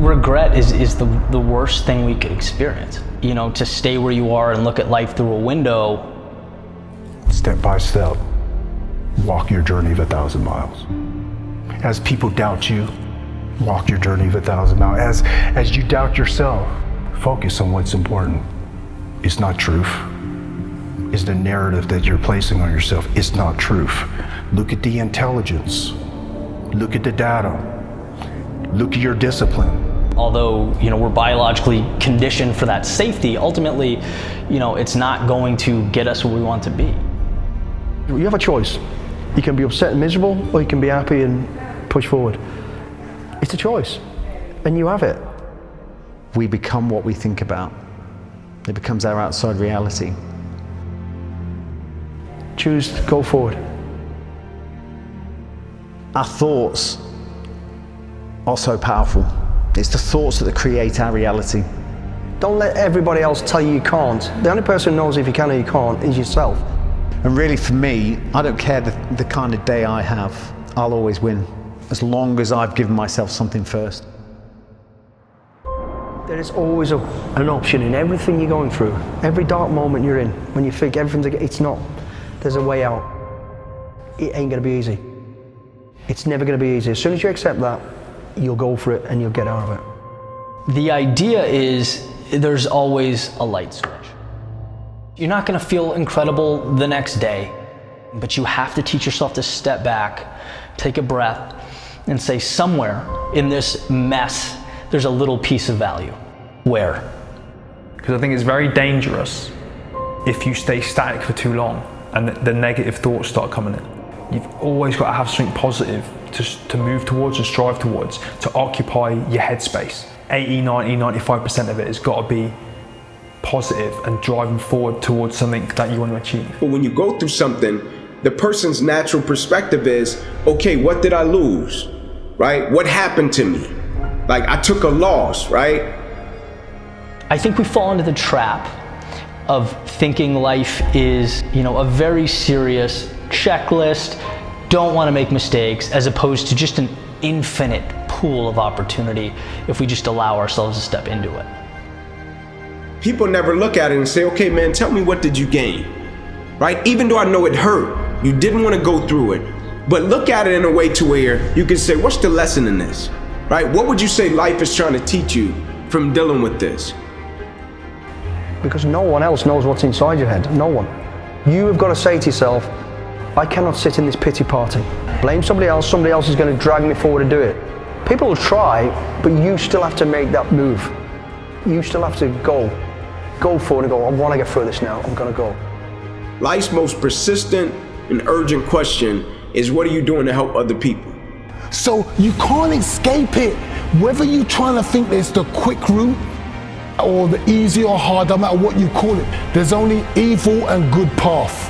Regret is the worst thing we could experience. You know, to stay where you are and look at life through a window. Step by step, walk your journey of 1,000 miles. As people doubt you, walk your journey of 1,000 miles. As you doubt yourself, focus on what's important. It's not truth. It's the narrative that you're placing on yourself. It's not truth. Look at the intelligence. Look at the data. Look at your discipline. Although, you know, we're biologically conditioned for that safety, ultimately, you know, it's not going to get us where we want to be. You have a choice. You can be upset and miserable, or you can be happy and push forward. It's a choice, and you have it. We become what we think about. It becomes our outside reality. Choose to go forward. Our thoughts are so powerful. It's the thoughts that create our reality. Don't let everybody else tell you you can't. The only person who knows if you can or you can't is yourself. And really for me, I don't care the kind of day I have, I'll always win, as long as I've given myself something first. There is always an option in everything you're going through. Every dark moment you're in, when you think everything's, it's not, there's a way out. It ain't gonna be easy. It's never gonna be easy. As soon as you accept that, you'll go for it and you'll get out of it. The idea is there's always a light switch. You're not gonna feel incredible the next day, but you have to teach yourself to step back, take a breath, and say somewhere in this mess, there's a little piece of value. Where? Because I think it's very dangerous if you stay static for too long and the negative thoughts start coming in. You've always got to have something positive to move towards and strive towards, to occupy your headspace. 80, 90, 95% of it has got to be positive and driving forward towards something that you want to achieve. But when you go through something, the person's natural perspective is, okay, what did I lose, right? What happened to me? Like, I took a loss, right? I think we fall into the trap of thinking life is, you know, a very serious checklist, don't want to make mistakes, as opposed to just an infinite pool of opportunity if we just allow ourselves to step into it. People never look at it and say, okay, man, tell me, what did you gain, right? Even though I know it hurt, you didn't want to go through it, but look at it in a way to where you can say, what's the lesson in this, right? What would you say life is trying to teach you from dealing with this? Because no one else knows what's inside your head, no one. You have got to say to yourself, I cannot sit in this pity party. Blame somebody else is going to drag me forward to do it. People will try, but you still have to make that move. You still have to go forward and go, I want to get through this now, I'm going to go. Life's most persistent and urgent question is, what are you doing to help other people? So you can't escape it. Whether you're trying to think there's the quick route or the easy or hard, no matter what you call it, there's only evil and good path.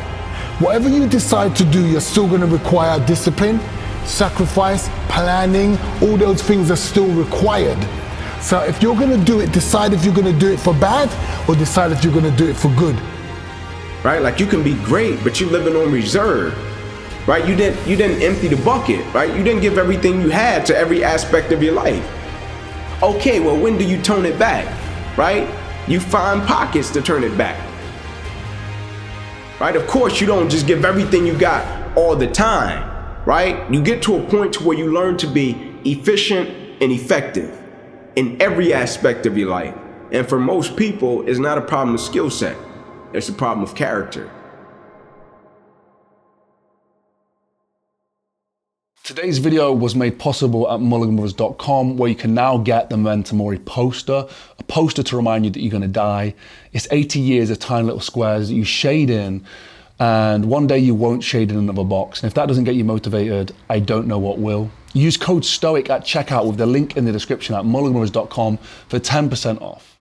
Whatever you decide to do, you're still going to require discipline, sacrifice, planning. All those things are still required. So if you're going to do it, decide if you're going to do it for bad or decide if you're going to do it for good. Right? Like, you can be great, but you're living on reserve. Right? You didn't empty the bucket, right? You didn't give everything you had to every aspect of your life. Okay, well, when do you tone it back? Right? You find pockets to turn it back. Right? Of course, you don't just give everything you got all the time, right? You get to a point to where you learn to be efficient and effective in every aspect of your life. And for most people, it's not a problem of skill set. It's a problem of character. Today's video was made possible at MulliganBrothers.com, where you can now get the Memento Mori poster, a poster to remind you that you're going to die. It's 80 years of tiny little squares that you shade in, and one day you won't shade in another box. And if that doesn't get you motivated, I don't know what will. Use code STOIC at checkout with the link in the description at MulliganBrothers.com for 10% off.